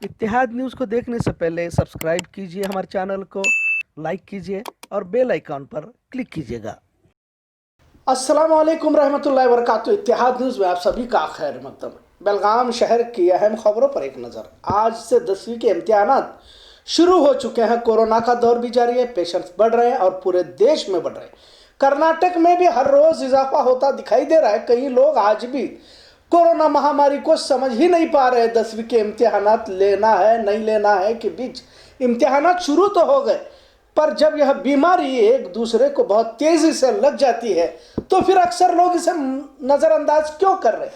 इत्तेहाद news को देखने से पहले सब्सक्राइब कीजिए हमारे चैनल को, लाइक कीजिए और बेल आइकॉन पर क्लिक कीजिएगा। अस्सलाम वालेकुम रहमतुल्लाहि व बरकातुहू। इत्तेहाद न्यूज़ में आप सभी का खैर मकदम। बेलगाम शहर की अहम खबरों पर एक नज़र। आज से 10वीं के इम्तिहानात शुरू हो चुके हैं। कोरोना का दौर भी जारी है, पेशेंट्स बढ़ रहे हैं और पूरे देश में बढ़ रहे हैं। कर्नाटक में भी हर रोज़ इजाफा होता दिखाई दे रहा है। कई लोग आज भी कोरोना महामारी को समझ ही नहीं पा रहे। 10वीं के इम्तिहानात लेना है नहीं लेना है के बीच इम्तिहानात शुरू तो हो गए, पर जब यह बीमारी एक दूसरे को बहुत तेजी से लग जाती है तो फिर अक्सर लोग इसे नज़रअंदाज क्यों कर रहे हैं।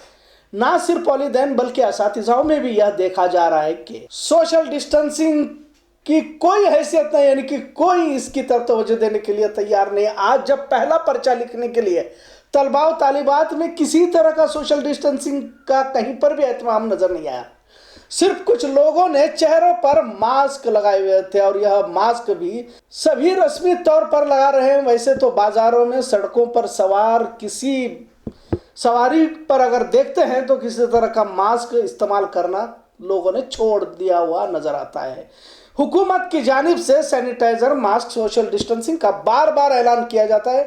ना सिर्फ वालिदैन बल्कि असातिज़ाओं में भी यह देखा जा रहा है कि सोशल डिस्टेंसिंग की कोई हैसियत नहीं, यानी कि कोई इसकी तरफ तवज्जो देने के लिए तैयार नहीं। आज जब पहला पर्चा लिखने के लिए तलबा व तालिबात में किसी तरह का सोशल डिस्टेंसिंग का कहीं पर भी एहतमाम नजर नहीं आया। सिर्फ कुछ लोगों ने चेहरों पर मास्क लगाए हुए थे और यह मास्क भी सभी रस्मी तौर पर लगा रहे हैं। वैसे तो बाजारों में, सड़कों पर सवार किसी सवारी पर अगर देखते हैं तो किसी तरह का मास्क इस्तेमाल करना लोगों ने छोड़ दिया हुआ नजर आता है। हुकूमत की जानिब से सैनिटाइजर, मास्क, सोशल डिस्टेंसिंग का बार बार ऐलान किया जाता है,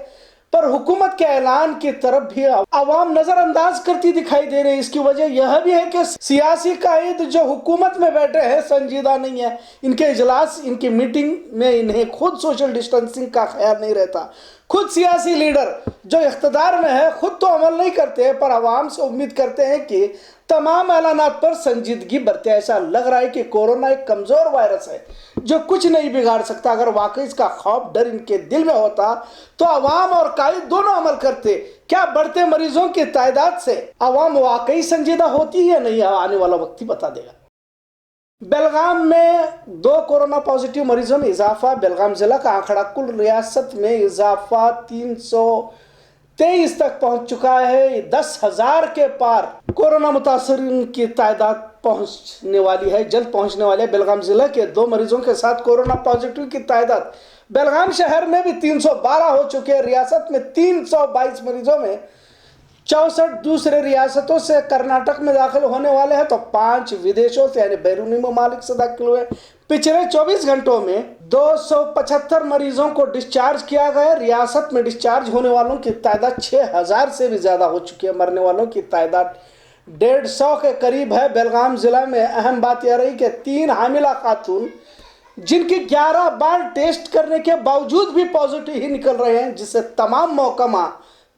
पर हुकूमत के ऐलान की तरफ भी आवाम नजरअंदाज करती दिखाई दे रही है। इसकी वजह यह भी है कि सियासी कायद जो हुकूमत में बैठे हैं संजीदा नहीं है। इनके इजलास, इनकी मीटिंग में इन्हें खुद सोशल डिस्टेंसिंग का ख्याल नहीं रहता। खुद सियासी लीडर जो इख्तदार में है खुद तो अमल नहीं करते, पर आवाम से उम्मीद करते हैं कि तमाम ऐलानात पर संजीदगी बरते। ऐसा लग रहा है कि कोरोना एक कमज़ोर वायरस है जो कुछ नहीं बिगाड़ सकता। अगर वाकई इसका खौफ, डर इनके दिल में होता तो अवाम और कायद दोनों अमल करते। क्या बढ़ते मरीजों की तादाद से अवाम वाकई संजीदा होती है नहीं, आने वाला वक्त ही बता देगा। बेलगाम में 2 कोरोना पॉजिटिव मरीजों में इजाफा। बेलगाम जिला का आंकड़ा कुल रियासत में इजाफा 323 तक पहुंच चुका है। 10,000 के पार कोरोना मुतासरीन की तादाद पहुंचने वाली है, जल्द पहुंचने वाली है। बेलगाम जिला के 2 मरीजों के साथ कोरोना पॉजिटिव की तादाद बेलगाम शहर में भी 312 हो चुके हैं। रियासत में 322 मरीजों में 64 दूसरे रियासतों से कर्नाटक में दाखिल होने वाले हैं, तो 5 विदेशों से यानी बैरूनी ममालिक से दाखिल हुए। पिछले 24 घंटों में 275 मरीजों को डिस्चार्ज किया गया। रियासत में डिस्चार्ज होने वालों की तादाद 6,000 से भी ज़्यादा हो चुकी है। मरने वालों की तादाद 150 के करीब है। बेलगाम जिला में अहम बात यह रही कि 3 हामिला खातून जिनकी 11 बार टेस्ट करने के बावजूद भी पॉजिटिव ही निकल रहे हैं, जिससे तमाम महकमा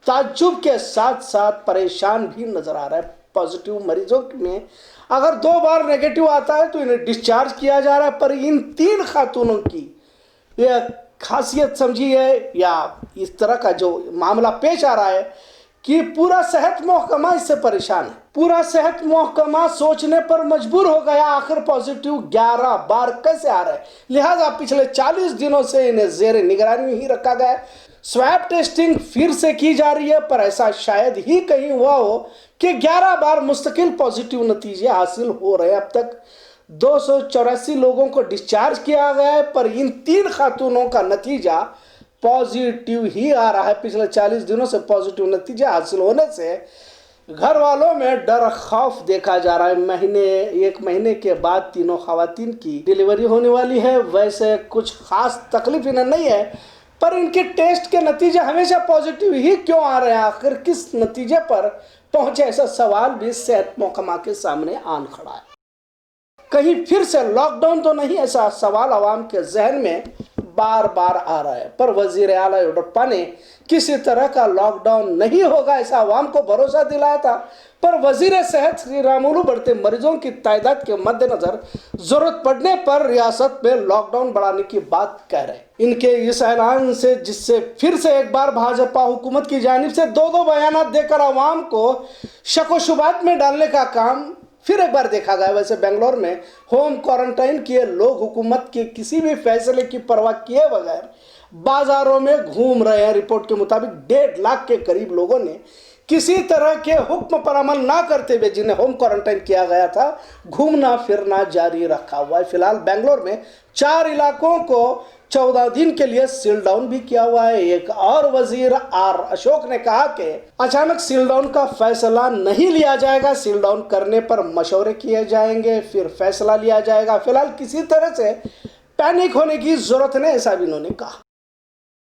ताज्जुब के साथ साथ परेशान भी नजर आ रहा है। पॉजिटिव मरीजों में अगर 2 बार नेगेटिव आता है तो इन्हें डिस्चार्ज किया जा रहा है, पर इन 3 खातूनों की यह खासियत समझी है या इस तरह का जो मामला पेश आ रहा है कि पूरा सेहत महकमा इससे परेशान है। पूरा सेहत महकमा सोचने पर मजबूर हो गया, आखिर पॉजिटिव 11 बार कैसे आ रहा है। लिहाजा पिछले 40 दिनों से इन्हें जेर निगरानी ही रखा गया है। स्वैब टेस्टिंग फिर से की जा रही है, पर ऐसा शायद ही कहीं हुआ हो कि 11 बार मुस्तकिल पॉजिटिव नतीजे हासिल हो रहे हैं। अब तक 284 लोगों को डिस्चार्ज किया गया है, पर इन 3 खातूनों का नतीजा पॉजिटिव ही आ रहा है। पिछले 40 दिनों से पॉजिटिव नतीजे हासिल होने से घर वालों में डर खौफ देखा जा रहा है। 1 महीने के बाद तीनों खवातीन की डिलीवरी होने वाली है। वैसे कुछ खास तकलीफ इन्हें नहीं है, पर इनके टेस्ट के नतीजे हमेशा पॉजिटिव ही क्यों आ रहे हैं, आखिर किस नतीजे पर पहुंचे, ऐसा सवाल भी सेहत महकमा के सामने आन खड़ा है। कहीं फिर से लॉकडाउन तो नहीं, ऐसा सवाल आवाम के जहन में बार बार आ रहा है। पर वजीर आला येडियुरप्पा ने किसी तरह का लॉकडाउन नहीं होगा ऐसा आवाम को भरोसा दिलाया था, पर वजीर सेहत श्रीरामुलु बढ़ते मरीजों की तादाद के मद्देनजर जरूरत पड़ने पर रियासत में लॉकडाउन बढ़ाने की बात कह रहे हैं। इनके इस ऐलान से, जिससे फिर से एक बार भाजपा हुकूमत की जानिब से 2 बयानात देकर आवाम को शक व शुबात में डालने का काम फिर एक बार देखा गया। वैसे बेंगलोर में होम क्वारंटाइन किए लोग हुकूमत के किसी भी फैसले की परवाह किए बगैर बाजारों में घूम रहे हैं। रिपोर्ट के मुताबिक 1.5 लाख के करीब लोगों ने किसी तरह के हुक्म पर अमल ना करते हुए, जिन्हें होम क्वारंटाइन किया गया था, घूमना फिरना जारी रखा हुआ है। फिलहाल बेंगलोर में 4 इलाकों को 14 दिन के लिए सील डाउन भी किया हुआ है। एक और वजीर आर अशोक ने कहा कि अचानक सील डाउन का फैसला नहीं लिया जाएगा, सील डाउन करने पर मशवरे किए जाएंगे, फिर फैसला लिया जाएगा। फिलहाल किसी तरह से पैनिक होने की जरूरत नहीं, ऐसा भी उन्होंने कहा।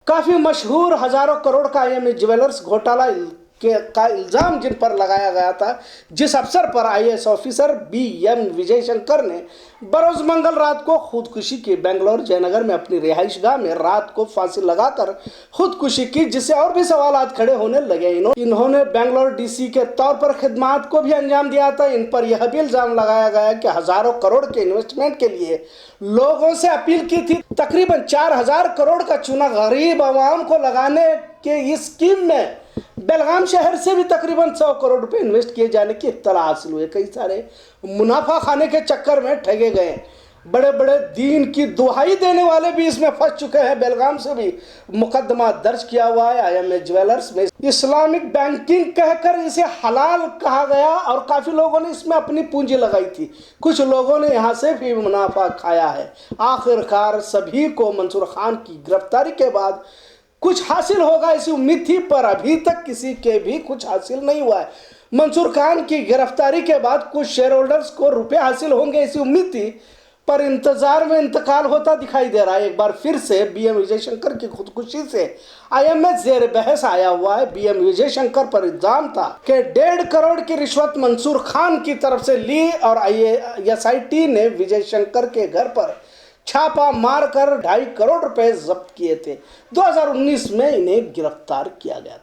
काफी मशहूर हजारों करोड़ का आईएमए ज्वेलर्स घोटाला का इल्जाम जिन पर लगाया गया था, जिस अफसर पर IAS officer BM Vijay Shankar ने बरोज मंगल रात को खुदकुशी की। बेंगलोर जयनगर में अपनी रिहाइशगाह में रात को फांसी लगाकर खुदकुशी की, जिससे और भी सवाल खड़े होने लगे। इन्होंने बेंगलोर डीसी के तौर पर खिदमात को भी अंजाम दिया था। इन पर यह भी इल्जाम लगाया गया कि हजारों करोड़ के इन्वेस्टमेंट के लिए लोगों से अपील की थी। तकरीबन 4000 करोड़ का चूना गरीब आवाम को लगाने के इस स्कीम में बेलगाम शहर से भी तकरीबन 100 करोड़ रुपए इन्वेस्ट किए जाने की इत्तला हासिल हुई। कई सारे मुनाफा खाने के चक्कर में ठगे गए। बड़े बड़े दीन की दुहाई देने वाले भी इसमें फंस चुके हैं। बेलगाम से भी मुकदमा दर्ज किया हुआ है। आईएमए ज्वेलर्स में इस्लामिक बैंकिंग कहकर इसे हलाल कहा गया और काफी लोगों ने इसमें अपनी पूंजी लगाई थी। कुछ लोगों ने यहां से भी मुनाफा खाया है। आखिरकार सभी को मंसूर खान की गिरफ्तारी के बाद कुछ हासिल होगा ऐसी उम्मीद थी, पर अभी तक किसी के भी कुछ हासिल नहीं हुआ है। मंसूर खान की गिरफ्तारी के बाद कुछ शेयर होल्डर्स को रुपए हासिल होंगे ऐसी उम्मीद थी, पर इंतजार में इंतकाल होता दिखाई दे रहा है। एक बार फिर से बीएम विजय शंकर की खुदकुशी से आईएमए जेर बहस आया हुआ है। बीएम विजय शंकर पर इल्जाम था कि 1.5 करोड़ की रिश्वत मंसूर खान की तरफ से ली और एसआईटी ने विजय शंकर के घर पर छापा मारकर 2.5 करोड़ रुपए जब्त किए थे। 2019 में इन्हें गिरफ्तार किया गया।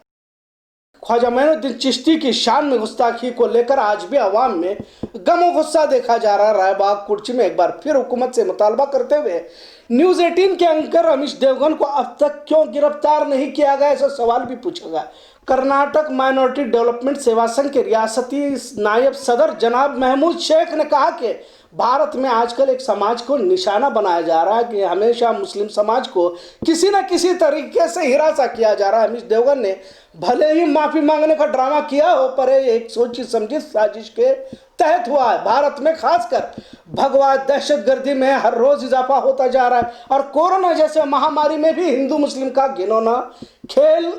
ख्वाजा मोइनुद्दीन चिश्ती की शान में गुस्ताखी को लेकर आज भी अवाम में गम गुस्सा देखा जा रहा है। रायबाग कुर्ची में एक बार फिर हुकूमत से मुतालबा करते हुए न्यूज 18 के एंकर अमीश देवगन को अब तक क्यों गिरफ्तार नहीं किया गया, ऐसा सवाल भी पूछा गया। कर्नाटक माइनॉरिटी डेवलपमेंट सेवा संघ के रियासती नायब सदर जनाब महमूद शेख ने कहा कि भारत में आजकल एक समाज को निशाना बनाया जा रहा है कि हमेशा मुस्लिम समाज को किसी न किसी तरीके से हिरासा किया जा रहा है। अमीश देवगन ने भले ही माफी मांगने का ड्रामा किया हो, पर एक सोची समझी साजिश के तहत हुआ है। भारत में खासकर भगवा दहशतगर्दी में हर रोज इजाफा होता जा रहा है और कोरोना जैसे महामारी में भी हिंदू मुस्लिम का घिनौना खेल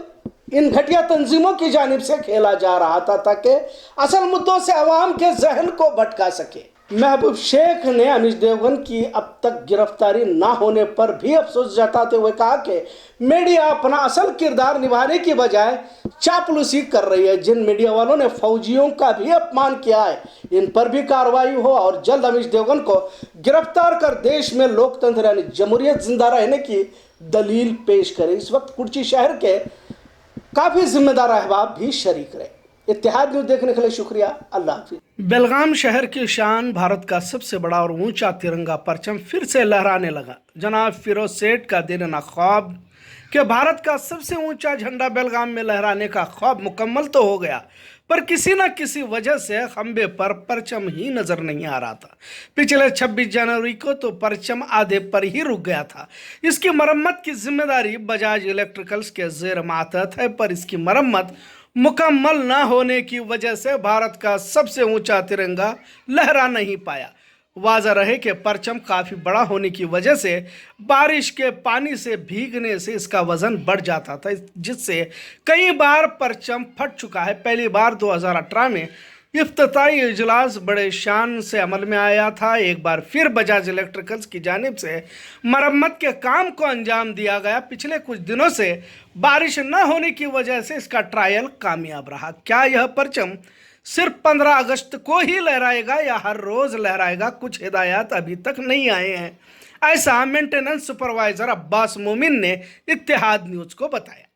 इन घटिया तंजीमों की जानिब से खेला जा रहा था ताकि असल मुद्दों से अवाम के जहन को भटका सके। महबूब शेख ने अमीश देवगन की अब तक गिरफ्तारी ना होने पर भी अफसोस जताते हुए कहा कि मीडिया अपना असल किरदार निभाने की बजाय चापलूसी कर रही है। जिन मीडिया वालों ने फौजियों का भी अपमान किया है, इन पर भी कार्रवाई हो और जल्द अमीश देवगन को गिरफ्तार कर देश में लोकतंत्र यानी जमहूरियत जिंदा रहने की दलील पेश करे। इस वक्त कुर्ची शहर के काफी जिम्मेदार अहबाब भी शरीक रहे। इत्तेहाद न्यूज देखने के लिए शुक्रिया। अल्लाह हाफिज। बेलगाम शहर की शान भारत का सबसे बड़ा और ऊंचा तिरंगा परचम फिर से लहराने लगा। जनाब फिरोज सेठ का देना ख्वाब कि भारत का सबसे ऊंचा झंडा बेलगाम में लहराने का ख्वाब मुकम्मल तो हो गया, पर किसी न किसी वजह से खंबे पर परचम ही नजर नहीं आ रहा था। पिछले 26 जनवरी को तो परचम आधे पर ही रुक गया था। इसकी मरम्मत की जिम्मेदारी बजाज इलेक्ट्रिकल्स के जेर मातहत है, पर इसकी मरम्मत मुकम्मल न होने की वजह से भारत का सबसे ऊंचा तिरंगा लहरा नहीं पाया। वाज़ा रहे कि परचम काफ़ी बड़ा होने की वजह से बारिश के पानी से भीगने से इसका वज़न बढ़ जाता था, जिससे कई बार परचम फट चुका है। पहली बार 2018 में इफ्तिताई इजलास बड़े शान से अमल में आया था। एक बार फिर बजाज इलेक्ट्रिकल्स की जानिब से मरम्मत के काम को अंजाम दिया गया। पिछले कुछ दिनों से बारिश न होने की वजह से इसका ट्रायल कामयाब रहा। क्या यह परचम सिर्फ 15 अगस्त को ही लहराएगा या हर रोज लहराएगा, कुछ हिदायत अभी तक नहीं आए हैं, ऐसा मेंटेनेंस सुपरवाइजर अब्बास मोमिन ने इत्तेहाद न्यूज को बताया।